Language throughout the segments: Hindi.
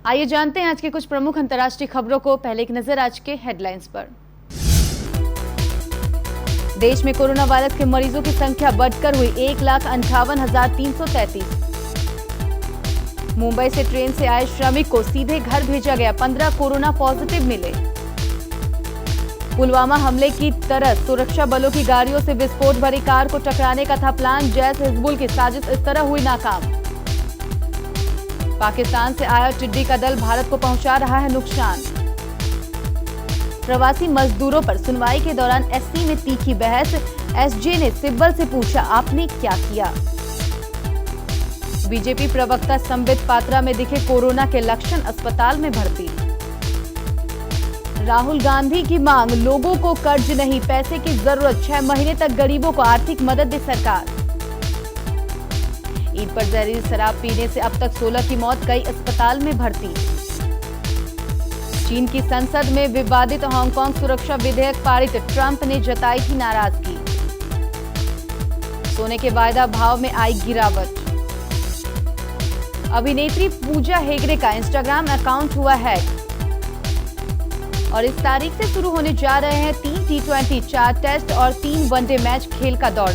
आइए जानते हैं आज के कुछ प्रमुख अंतर्राष्ट्रीय खबरों को। पहले एक नजर आज के हेडलाइंस पर। देश में कोरोना वायरस के मरीजों की संख्या बढ़कर हुई 1,58,333। मुंबई से ट्रेन से आए श्रमिक को सीधे घर भेजा गया, 15 कोरोना पॉजिटिव मिले। पुलवामा हमले की तरह सुरक्षा बलों की गाड़ियों से विस्फोट भरी कार को टकराने का था प्लान, जैश हिजबुल की साजिश इस तरह हुई नाकाम। पाकिस्तान से आया टिड्डी का दल भारत को पहुंचा रहा है नुकसान। प्रवासी मजदूरों पर सुनवाई के दौरान एससी में तीखी बहस, एसजे ने सिब्बल से पूछा आपने क्या किया। बीजेपी प्रवक्ता संबित पात्रा में दिखे कोरोना के लक्षण, अस्पताल में भर्ती। राहुल गांधी की मांग, लोगों को कर्ज नहीं पैसे की जरूरत, 6 महीने तक गरीबों को आर्थिक मदद दे सरकार। ईद पर जहरीली शराब पीने से अब तक 16 की मौत, कई अस्पताल में भर्ती। चीन की संसद में विवादित हांगकांग सुरक्षा विधेयक पारित, ट्रंप ने जताई थी नाराजगी। सोने के वायदा भाव में आई गिरावट। अभिनेत्री पूजा हेगड़े का इंस्टाग्राम अकाउंट हुआ हैक। और इस तारीख से शुरू होने जा रहे हैं 3 T20, 4 टेस्ट और 3 वनडे मैच खेल का दौर।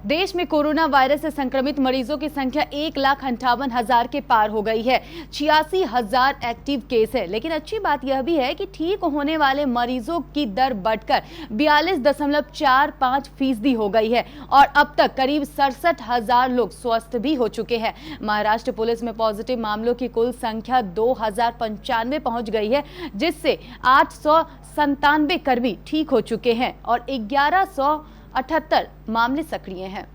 देश में कोरोना वायरस से संक्रमित मरीजों की संख्या 1,58,000 के पार हो गई है। 86,000 एक्टिव केस है। लेकिन अच्छी बात यह भी है कि ठीक होने वाले मरीजों की दर बढ़कर 42.45% हो गई है और अब तक करीब 67,000 लोग स्वस्थ भी हो चुके हैं। महाराष्ट्र पुलिस में पॉजिटिव मामलों की कुल संख्या 2,095 पहुंच गई है, जिससे 897 कर्मी ठीक हो चुके हैं और 1178 मामले सक्रिय हैं।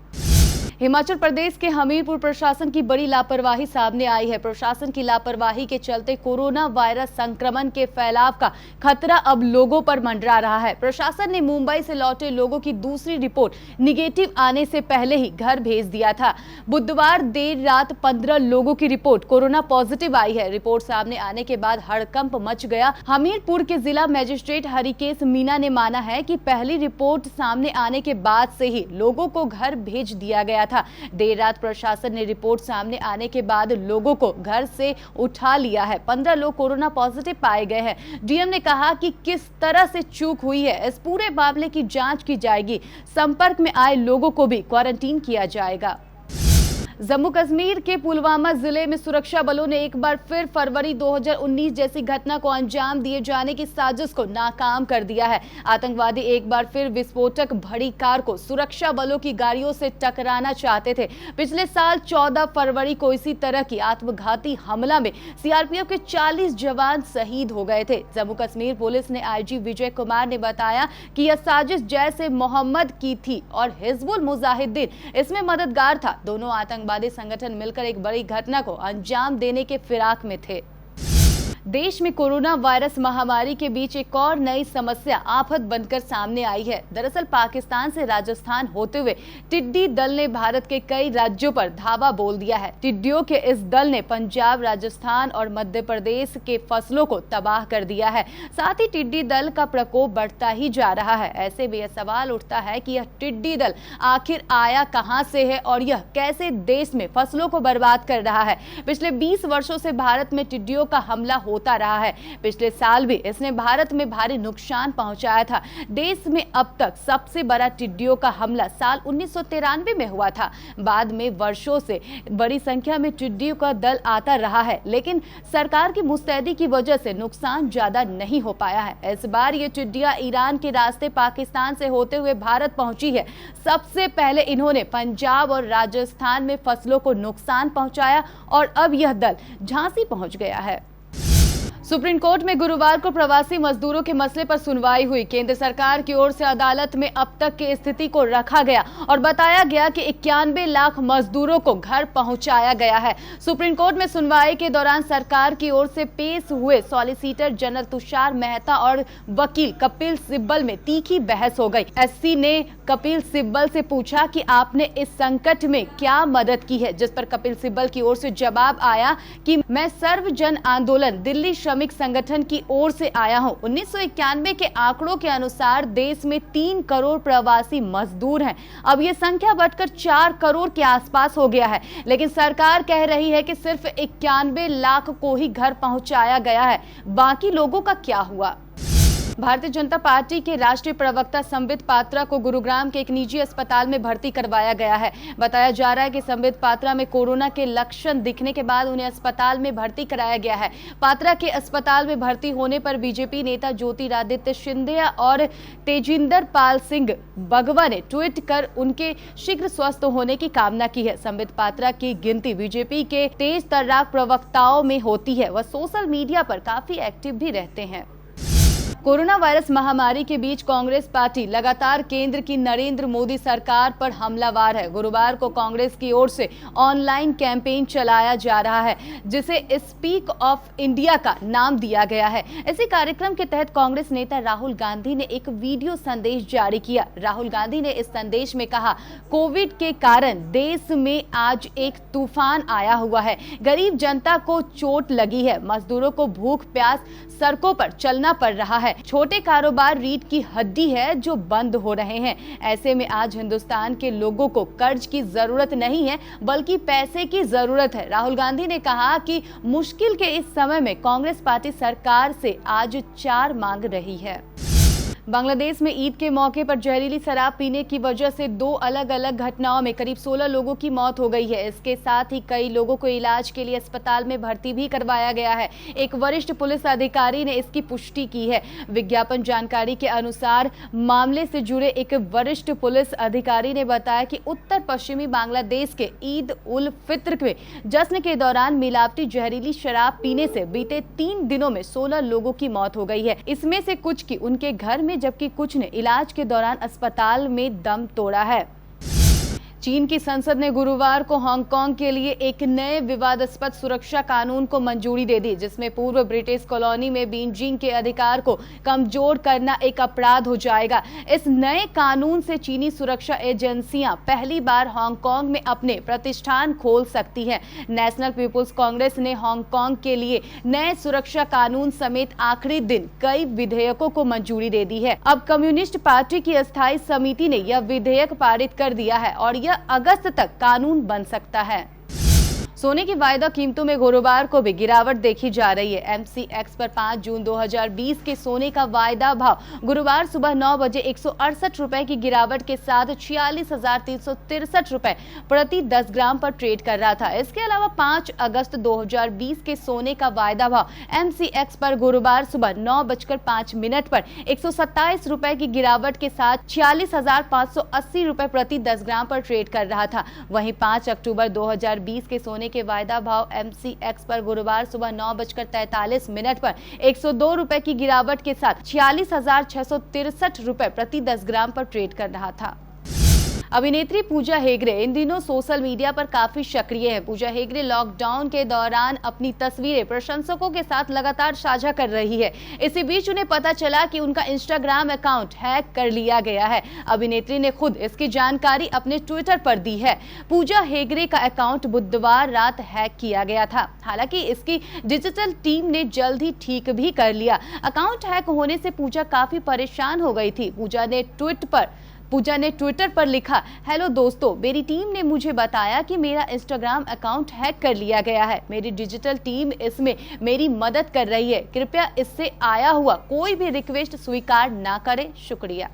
हिमाचल प्रदेश के हमीरपुर प्रशासन की बड़ी लापरवाही सामने आई है। प्रशासन की लापरवाही के चलते कोरोना वायरस संक्रमण के फैलाव का खतरा अब लोगों पर मंडरा रहा है। प्रशासन ने मुंबई से लौटे लोगों की दूसरी रिपोर्ट निगेटिव आने से पहले ही घर भेज दिया था। बुधवार देर रात 15 लोगों की रिपोर्ट कोरोना पॉजिटिव आई है। रिपोर्ट सामने आने के बाद हड़कंप मच गया। हमीरपुर के जिला मजिस्ट्रेट हरिकेश मीना ने माना है कि पहली रिपोर्ट सामने आने के बाद से ही लोगों को घर भेज दिया गया था। देर रात प्रशासन ने रिपोर्ट सामने आने के बाद लोगों को घर से उठा लिया है। 15 लोग कोरोना पॉजिटिव पाए गए हैं। डीएम ने कहा कि किस तरह से चूक हुई है, इस पूरे मामले की जांच की जाएगी। संपर्क में आए लोगों को भी क्वारंटीन किया जाएगा। जम्मू कश्मीर के पुलवामा जिले में सुरक्षा बलों ने एक बार फिर फरवरी 2019 जैसी घटना को अंजाम दिए जाने की साजिश को नाकाम कर दिया है। आतंकवादी एक बार फिर विस्फोटक भरी कार को सुरक्षा बलों की गाड़ियों से टकराना चाहते थे। पिछले साल 14 फरवरी को इसी तरह की आत्मघाती हमला में सीआरपीएफ के 40 जवान शहीद हो गए थे। जम्मू कश्मीर पुलिस ने आईजी विजय कुमार ने बताया कि यह साजिश जैश ए मोहम्मद की थी और हिजबुल मुजाहिदीन इसमें मददगार था। दोनों आतंकवादी संगठन मिलकर एक बड़ी घटना को अंजाम देने के फिराक में थे। देश में कोरोना वायरस महामारी के बीच एक और नई समस्या आफत बनकर सामने आई है। दरअसल पाकिस्तान से राजस्थान होते हुए टिड्डी दल ने भारत के कई राज्यों पर धावा बोल दिया है। टिड्डियों के इस दल ने पंजाब, राजस्थान और मध्य प्रदेश के फसलों को तबाह कर दिया है। साथ ही टिड्डी दल का प्रकोप बढ़ता ही जा रहा है। ऐसे में यह सवाल उठता है कि यह टिड्डी दल आखिर आया कहां से है और यह कैसे देश में फसलों को बर्बाद कर रहा है। पिछले 20 वर्षों से भारत में टिड्डियों का हमला होता रहा है। पिछले साल भी इसने भारत में भारी नुकसान पहुंचाया था। देश में अब तक सबसे बड़ा टिड्डियों का हमला साल 1993 में हुआ था। बाद में वर्षों से बड़ी संख्या में टिड्डियों का दल आता रहा है, लेकिन सरकार की मुस्तैदी की वजह से नुकसान ज्यादा नहीं हो पाया है। इस बार ये टिड्डियां ईरान के रास्ते पाकिस्तान से होते हुए भारत पहुंची है। सबसे पहले इन्होंने पंजाब और राजस्थान में फसलों को नुकसान पहुंचाया और अब यह दल झांसी पहुंच गया है। सुप्रीम कोर्ट में गुरुवार को प्रवासी मजदूरों के मसले पर सुनवाई हुई। केंद्र सरकार की ओर से अदालत में अब तक की स्थिति को रखा गया और बताया गया कि 91 लाख मजदूरों को घर पहुंचाया गया है। सुप्रीम कोर्ट में सुनवाई के दौरान सरकार की ओर से पेश हुए सॉलिसिटर जनरल तुषार मेहता और वकील कपिल सिब्बल में तीखी बहस हो गई। एससी ने कपिल सिब्बल से पूछा कि आपने इस संकट में क्या मदद की है, जिस पर कपिल सिब्बल की ओर से जवाब आया कि मैं सर्व जन आंदोलन दिल्ली श्रमिक संगठन की ओर से आया हूं। 1991 के आंकड़ों के अनुसार देश में 3 करोड़ प्रवासी मजदूर हैं। अब ये संख्या बढ़कर 4 करोड़ के आसपास हो गया है, लेकिन सरकार कह रही है कि सिर्फ 91 लाख को ही घर पहुंचाया गया है। बाकी लोगों का क्या हुआ? भारतीय जनता पार्टी के राष्ट्रीय प्रवक्ता संबित पात्रा को गुरुग्राम के एक निजी अस्पताल में भर्ती करवाया गया है। बताया जा रहा है कि संबित पात्रा में कोरोना के लक्षण दिखने के बाद उन्हें अस्पताल में भर्ती कराया गया है। पात्रा के अस्पताल में भर्ती होने पर बीजेपी नेता ज्योतिरादित्य सिंधिया और तेजिंदर पाल सिंह बगवा ने ट्वीट कर उनके शीघ्र स्वस्थ होने की कामना की है। संबित पात्रा की गिनती बीजेपी के तेज तर्राक प्रवक्ताओं में होती है। वह सोशल मीडिया पर काफी एक्टिव भी रहते हैं। कोरोना वायरस महामारी के बीच कांग्रेस पार्टी लगातार केंद्र की नरेंद्र मोदी सरकार पर हमलावार है। गुरुवार को कांग्रेस की ओर से ऑनलाइन कैंपेन चलाया जा रहा है, जिसे स्पीक ऑफ इंडिया का नाम दिया गया है। इसी कार्यक्रम के तहत कांग्रेस नेता राहुल गांधी ने एक वीडियो संदेश जारी किया। राहुल गांधी ने इस संदेश में कहा, कोविड के कारण देश में आज एक तूफान आया हुआ है। गरीब जनता को चोट लगी है, मजदूरों को भूख प्यास सड़कों पर चलना पड़ रहा है, छोटे कारोबार रीढ़ की हड्डी है जो बंद हो रहे हैं। ऐसे में आज हिंदुस्तान के लोगों को कर्ज की जरूरत नहीं है, बल्कि पैसे की जरूरत है। राहुल गांधी ने कहा कि मुश्किल के इस समय में कांग्रेस पार्टी सरकार से आज 4 मांग रही है। बांग्लादेश में ईद के मौके पर जहरीली शराब पीने की वजह से 2 अलग अलग घटनाओं में करीब 16 लोगों की मौत हो गई है। इसके साथ ही कई लोगों को इलाज के लिए अस्पताल में भर्ती भी करवाया गया है। एक वरिष्ठ पुलिस अधिकारी ने इसकी पुष्टि की है। विज्ञापन जानकारी के अनुसार मामले से जुड़े एक वरिष्ठ पुलिस अधिकारी ने बताया कि उत्तर पश्चिमी बांग्लादेश के ईद उल फित्र के जश्न के दौरान मिलावटी जहरीली शराब पीने से बीते 3 दिनों में 16 लोगों की मौत हो गई है। इसमें से कुछ की उनके घर में, जबकि कुछ ने इलाज के दौरान अस्पताल में दम तोड़ा है। चीन की संसद ने गुरुवार को हांगकांग के लिए एक नए विवादास्पद सुरक्षा कानून को मंजूरी दे दी, जिसमें पूर्व ब्रिटिश कॉलोनी में बीजिंग के अधिकार को कमजोर करना एक अपराध हो जाएगा। इस नए कानून से चीनी सुरक्षा एजेंसियां पहली बार हांगकांग में अपने प्रतिष्ठान खोल सकती हैं। नेशनल पीपुल्स कांग्रेस ने हांगकांग के लिए नए सुरक्षा कानून समेत आखिरी दिन कई विधेयकों को मंजूरी दे दी है। अब कम्युनिस्ट पार्टी की अस्थायी समिति ने यह विधेयक पारित कर दिया है और अगस्त तक कानून बन सकता है। सोने की वायदा कीमतों में गुरुवार को भी गिरावट देखी जा रही है। MCX पर 5 जून 2020 के सोने का वायदा भाव गुरुवार सुबह 9 बजे 168 रुपए की गिरावट के साथ 46,363 रुपए प्रति 10 ग्राम पर ट्रेड कर रहा था। इसके अलावा 5 अगस्त 2020 के सोने का वायदा भाव MCX पर गुरुवार सुबह 9:05 पर 127 रुपए की गिरावट के साथ 46,580 रुपए प्रति 10 ग्राम पर ट्रेड कर रहा था। वहीं 5 अक्टूबर 2020 के सोने के वायदा भाव MCX पर गुरुवार सुबह 9:43 पर 102 रुपए की गिरावट के साथ 46,663 रुपए प्रति 10 ग्राम पर ट्रेड कर रहा था। अभिनेत्री पूजा हेगड़े इन दिनों सोशल मीडिया पर काफी सक्रिय है। पूजा हेगड़े लॉकडाउन के दौरान अपनी तस्वीरें प्रशंसकों के साथ लगातार साझा कर रही है। इसी बीच उन्हें पता चला कि उनका इंस्टाग्राम अकाउंट हैक कर लिया गया है। अभिनेत्री ने खुद इसकी जानकारी अपने ट्विटर पर दी है। पूजा हेगड़े का अकाउंट बुधवार रात हैक किया गया था। हालांकि इसकी डिजिटल टीम ने जल्द ही ठीक भी कर लिया। अकाउंट हैक होने से पूजा काफी परेशान हो गई थी। पूजा ने ट्विटर पर लिखा, हेलो दोस्तों, मेरी टीम ने मुझे बताया कि मेरा इंस्टाग्राम अकाउंट हैक कर लिया गया है। मेरी डिजिटल टीम इसमें मेरी मदद कर रही है। कृपया इससे आया हुआ कोई भी रिक्वेस्ट स्वीकार ना करें। शुक्रिया।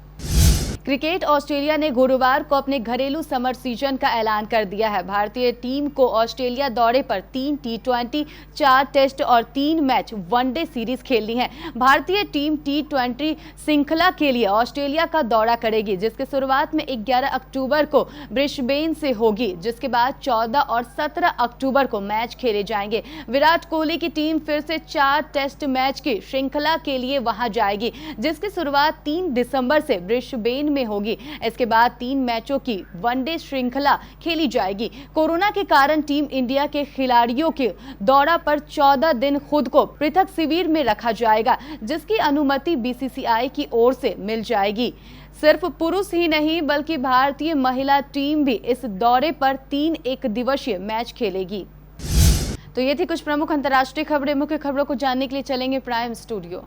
क्रिकेट ऑस्ट्रेलिया ने गुरुवार को अपने घरेलू समर सीजन का ऐलान कर दिया है। भारतीय टीम को ऑस्ट्रेलिया दौरे पर 3 T20, 4 टेस्ट और 3 मैच वनडे सीरीज खेलनी है। भारतीय टीम T20 श्रृंखला के लिए ऑस्ट्रेलिया का दौरा करेगी, जिसके शुरुआत में 11 अक्टूबर को ब्रिस्बेन से होगी, जिसके बाद 14 और 17 अक्टूबर को मैच खेले जाएंगे। विराट कोहली की टीम फिर से 4 टेस्ट मैच की श्रृंखला के लिए वहां जाएगी, जिसकी शुरुआत 3 दिसंबर से ब्रिस्बेन में होगी। इसके बाद 3 मैचों की वनडे श्रृंखला खेली जाएगी। कोरोना के कारण टीम इंडिया के खिलाड़ियों के दौरा पर 14 दिन खुद को पृथक शिविर में रखा जाएगा, जिसकी अनुमति बीसीसीआई की ओर से मिल जाएगी। सिर्फ पुरुष ही नहीं बल्कि भारतीय महिला टीम भी इस दौरे पर 3 एकदिवसीय मैच खेलेगी। तो ये थी कुछ प्रमुख अंतर्राष्ट्रीय खबरें। मुख्य खबरों को जानने के लिए चलेंगे प्राइम स्टूडियो।